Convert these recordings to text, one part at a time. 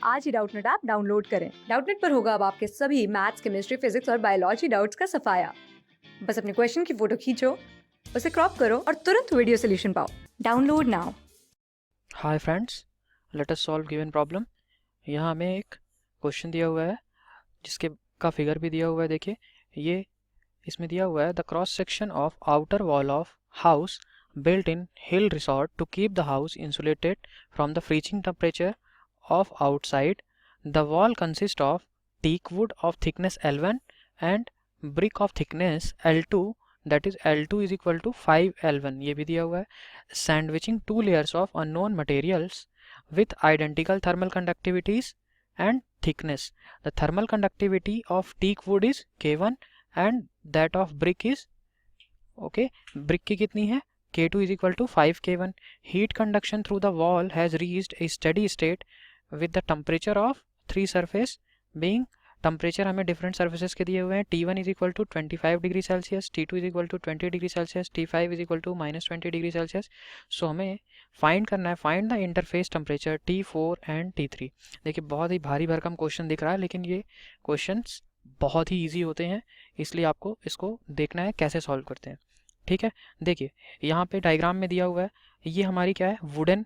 आज ही Doubtnut app download करें। Doubtnut पर होगा अब आपके सभी मैथ्स, केमिस्ट्री, फिजिक्स और बायोलॉजी डाउट्स का सफाया। बस अपने क्वेश्चन की फोटो खींचो, उसे क्रॉप करो और तुरंत वीडियो सोल्यूशन पाओ। Download now. Hi friends, let us solve given problem. यहाँ हमें एक क्वेश्चन दिया हुआ है जिसके का फिगर भी दिया हुआ है। देखिए, ये इसमें दिया हुआ है the cross section of outer wall of house built in hill resort to keep the house insulated from the freezing temperature of outside. The wall consists of teak wood of thickness L1 and brick of thickness L2, that is L2 is equal to 5L1. ये भी दिया हुआ है sandwiching two layers of unknown materials with identical thermal conductivities and thickness. The thermal conductivity of teak wood is K1 and that of brick is brick की कितनी है K2 is equal to 5K1. Heat conduction through the wall has reached a steady state with the temperature of three surface being temperature हमें different surfaces के दिए हुए हैं. T1 is equal to 25 degree Celsius, T2 is equal to 20 degree Celsius, T5 is equal to -20 degree Celsius. So हमें find करना है, find the interface temperature T4 and T3. देखिए, बहुत ही भारी भरकम क्वेश्चन दिख रहा है, लेकिन ये क्वेश्चंस बहुत ही ईजी होते हैं, इसलिए आपको इसको देखना है कैसे सॉल्व करते हैं. ठीक है, देखिए यहाँ पे डायग्राम में दिया हुआ है, ये हमारी क्या है, वुडन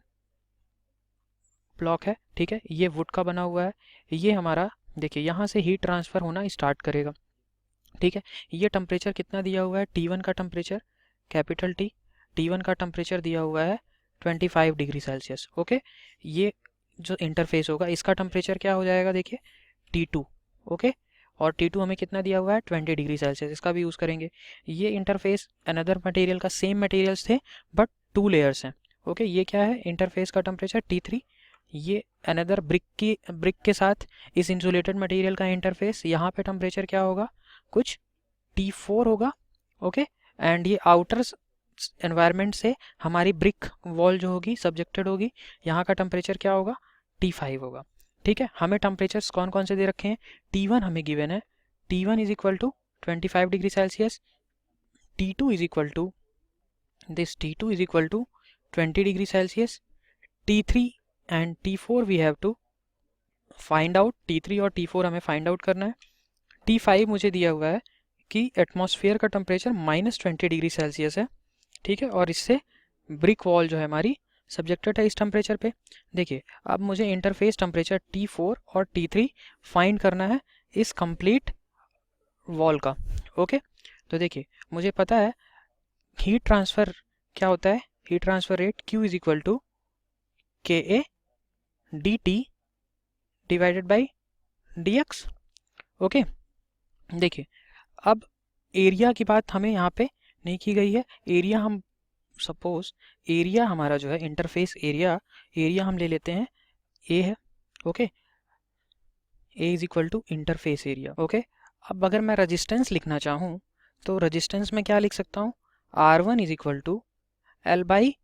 ब्लॉक है. ठीक है, ये वुड का बना हुआ है. ये हमारा देखिए यहाँ से हीट ट्रांसफ़र होना स्टार्ट करेगा. ठीक है, ये टेम्परेचर कितना दिया हुआ है, T1 का टेम्परेचर कैपिटल T, T1 का टेम्परेचर दिया हुआ है 25 डिग्री सेल्सियस. ओके, ये जो इंटरफेस होगा इसका टेम्परेचर क्या हो जाएगा, देखिए T2. ओके, और T2 हमें कितना दिया हुआ है 20 डिग्री सेल्सियस, इसका भी यूज़ करेंगे. ये इंटरफेस अनदर मटेरियल का सेम मटेरियल्स थे बट 2 लेयर्स हैं. ओके, ये क्या है, इंटरफेस का टेम्परेचर T3. ये अनदर ब्रिक के साथ इस इंसुलेटेड मटेरियल का इंटरफेस, यहाँ पे टेम्परेचर क्या होगा, कुछ T4 होगा. ओके, एंड ये आउटर एनवायरनमेंट से हमारी ब्रिक वॉल जो होगी सब्जेक्टेड होगी, यहाँ का टेम्परेचर क्या होगा, T5 होगा. ठीक है, हमें टेम्परेचर्स कौन कौन से दे रखे हैं, T1 हमें गिवन है, T1 is equal to 25 degree Celsius, T2 is equal to T2 is equal to 20 degree Celsius, T3 and T4 we have to find out. T3 और T4 हमें फाइंड आउट करना है. T5 मुझे दिया हुआ है कि एटमॉस्फेयर का टेम्परेचर -20 डिग्री सेल्सियस है. ठीक है, और इससे ब्रिक वॉल जो है हमारी सब्जेक्टेड है इस टेम्परेचर पे. देखिए, अब मुझे इंटरफेस टेम्परेचर T4 और T3 फाइंड करना है इस कंप्लीट वॉल का. ओके, तो देखिए मुझे पता है हीट ट्रांसफ़र क्या होता है, heat transfer rate Q is equal to KA dt divided by dx. Okay, देखिए अब एरिया की बात हमें यहाँ पे नहीं की गई है. एरिया हम सपोज एरिया हमारा जो है इंटरफेस एरिया हम ले लेते हैं A है. Okay, A is equal to interface area. Okay, अब अगर मैं रेजिस्टेंस लिखना चाहूँ तो रेजिस्टेंस में क्या लिख सकता हूँ, R1 is equal to L by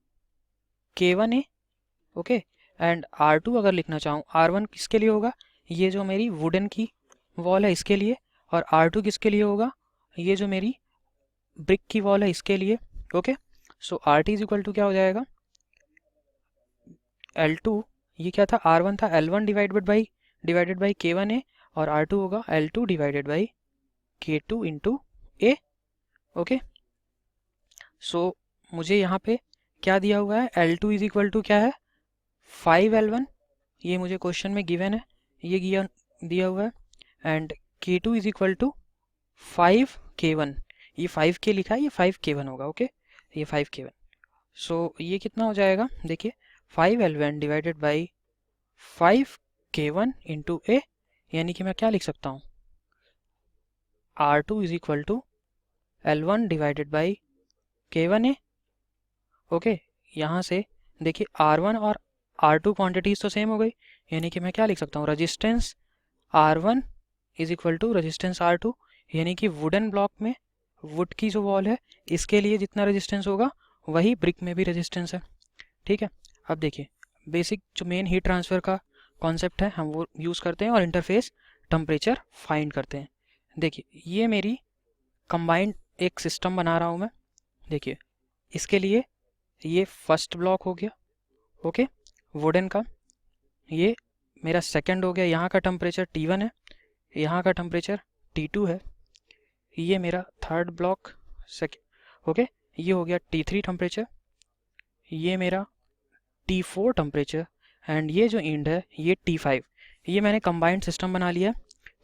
K1A. Okay, and R2 अगर लिखना चाहूँ, R1 किसके लिए होगा, ये जो मेरी वुडन की वॉल है इसके लिए, और R2 किसके लिए होगा, ये जो मेरी ब्रिक की वॉल है इसके लिए. Okay, so RT is equal to क्या हो जाएगा, L2, ये क्या था, R1 था L1 डिवाइडेड बाई K1A, और R2 होगा L2 divided by K2 into A. Okay, so मुझे यहाँ पे क्या दिया हुआ है, L2 इज इक्वल टू क्या है, 5L1, ये मुझे क्वेश्चन में गिवन है, ये दिया हुआ है. And K2 is equal to 5K1, ये 5K लिखा है, ये 5K1 होगा. ओके, ये 5K1. सो ये कितना हो जाएगा, देखिए 5L1 divided by 5K1 into A, यानी कि मैं क्या लिख सकता हूँ, R2 is equal to L1 divided by K1A. Okay, यहाँ से देखिए R1 और R2 क्वांटिटीज़ तो सेम हो गई, यानी कि मैं क्या लिख सकता हूँ, resistance R1 is equal to resistance R2, यानी कि वुडन ब्लॉक में वुड की जो वॉल है इसके लिए जितना रेजिस्टेंस होगा वही ब्रिक में भी रेजिस्टेंस है. ठीक है, अब देखिए बेसिक जो मेन हीट ट्रांसफ़र का कॉन्सेप्ट है हम वो यूज़ करते हैं और इंटरफेस टेम्परेचर फाइंड करते हैं. देखिए ये मेरी कंबाइंड एक सिस्टम बना रहा हूँ मैं. देखिए इसके लिए ये फर्स्ट ब्लॉक हो गया, ओके, वुडन का, ये मेरा सेकंड हो गया, यहाँ का टेम्परेचर T1 है, यहाँ का टेम्परेचर T2 है, ये मेरा थर्ड ब्लॉक सेकेंड। ओके, ये हो गया T3 टेम्परेचर, ये मेरा T4 टेम्परेचर, एंड ये जो एंड है ये T5। ये मैंने कंबाइंड सिस्टम बना लिया,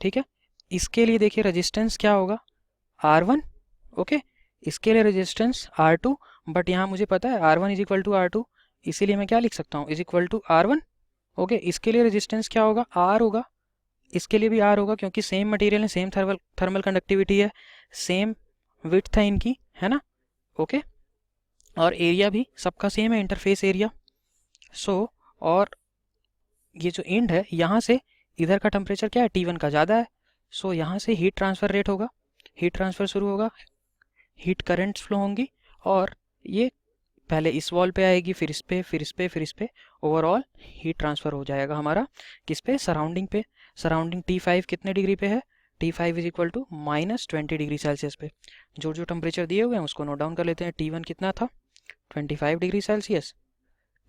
ठीक है। इसके लिए देखिए रेजिस्टेंस क्या होगा, R1, ओके। इसके लिए रेजिस्टेंस R2, बट यहाँ मुझे पता है R1 is equal to R2, इसीलिए मैं क्या लिख सकता हूँ, is equal to R1, okay. इसके लिए रेजिस्टेंस क्या होगा, R होगा, इसके लिए भी R होगा, क्योंकि सेम मटेरियल है, सेम थर्मल कंडक्टिविटी है, सेम विड्थ है इनकी, है ना, ओके। और एरिया भी सबका सेम है, इंटरफेस एरिया। सो और ये जो एंड है यहाँ से इधर का टेम्परेचर क्या है, T1 का ज़्यादा है। सो यहाँ से हीट ट्रांसफ़र रेट होगा, हीट ट्रांसफ़र शुरू होगा, हीट करंट्स फ्लो होंगी, और ये पहले इस वॉल पे आएगी, फिर इस पे, फिर इस पे, फिर इस पे, ओवरऑल हीट ट्रांसफ़र हो जाएगा हमारा किस पे, सराउंडिंग पे। सराउंडिंग T5 कितने डिग्री पे है, T5 is equal to -20 degree Celsius पे। जो जो टेम्परेचर दिए हुए हैं उसको नोट डाउन कर लेते हैं। T1 कितना था, 25 डिग्री सेल्सियस,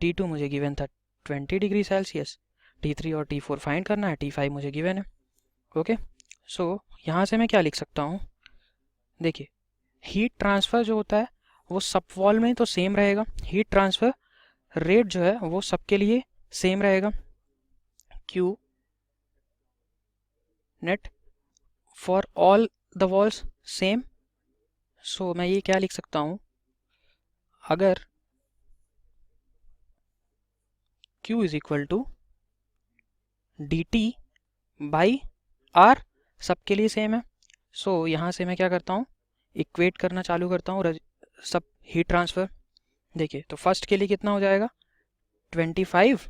T2 मुझे गिवन था 20 डिग्री सेल्सियस, T3 और T4 फाइंड करना है, T5 मुझे गिवन है, ओके। सो यहाँ से मैं क्या लिख सकता हूँ, देखिए हीट ट्रांसफ़र जो होता है वो सब वॉल में तो सेम रहेगा, हीट ट्रांसफ़र रेट जो है वो सबके लिए सेम रहेगा, Q net for all the walls same. So मैं ये क्या लिख सकता हूँ, अगर Q is equal to dt by R सबके लिए सेम है। सो यहाँ से मैं क्या करता हूँ, इक्वेट करना चालू करता हूँ सब हीट ट्रांसफ़र। देखिए तो फर्स्ट के लिए कितना हो जाएगा, 25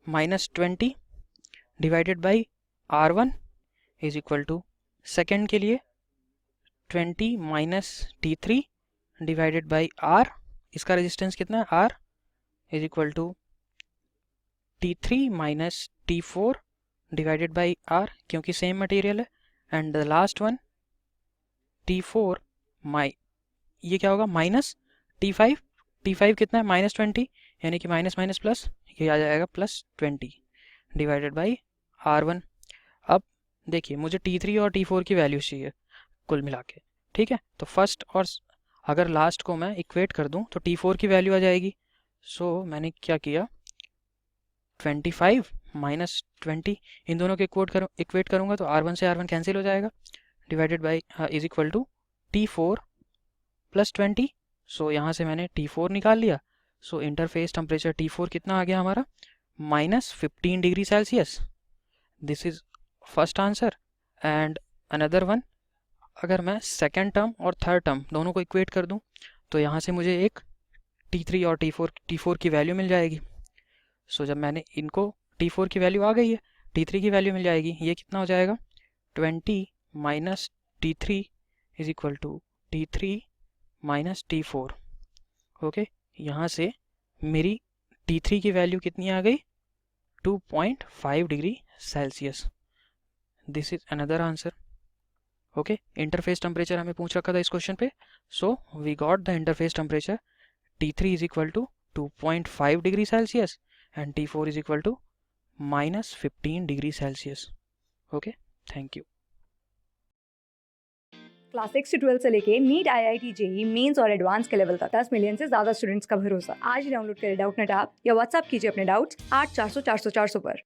minus 20 divided by R1 is equal to, second के लिए 20 minus T3 divided by R, इसका रेजिस्टेंस कितना है R is equal to T3 minus T4 divided by R, क्योंकि सेम मटेरियल है। And the last one T4 ये क्या होगा, माइनस T5, T5 कितना है -20, यानी कि माइनस माइनस प्लस, ये आ जाएगा +20 डिवाइडेड बाई R1। अब देखिए मुझे T3 और T4 की वैल्यू चाहिए कुल मिला के, ठीक है। तो फर्स्ट और अगर लास्ट को मैं इक्वेट कर दूं तो T4 की वैल्यू आ जाएगी। सो मैंने क्या किया, 25 माइनस 20, इन दोनों को इक्वेट करूँगा तो R1 से R1 कैंसिल हो जाएगा, divided by is equal to T4 plus 20। So यहाँ से मैंने T4 निकाल लिया। सो इंटरफेस टेम्परेचर T4 कितना आ गया हमारा, -15 degree Celsius. This is first answer. And another one, अगर मैं सेकेंड टर्म और थर्ड टर्म दोनों को इक्वेट कर दूं तो यहाँ से मुझे एक T3 और T4 की वैल्यू मिल जाएगी। सो जब मैंने इनको, T4 की वैल्यू आ गई है, T3 की वैल्यू मिल जाएगी, ये कितना हो जाएगा, 20 minus T3 is equal to T3 minus T4, okay. यहाँ से मेरी T3 की वैल्यू कितनी आ गई, 2.5 degree Celsius. This is another answer, okay. Interface temperature हमें पूछ रखा था इस क्वेश्चन पे। So we got the interface temperature, T3 is equal to 2.5 degree Celsius and T4 is equal to -15 degree Celsius, okay. Thank you. Class 6 से 12 से लेके NEET, IIT, JEE Mains और एडवांस के लेवल तक 10 मिलियन से ज्यादा students का भरोसा। आज ही डाउनलोड करें डाउटनेट ऐप या व्हाट्सएप कीजिए अपने डाउट्स 8400 400 400 पर।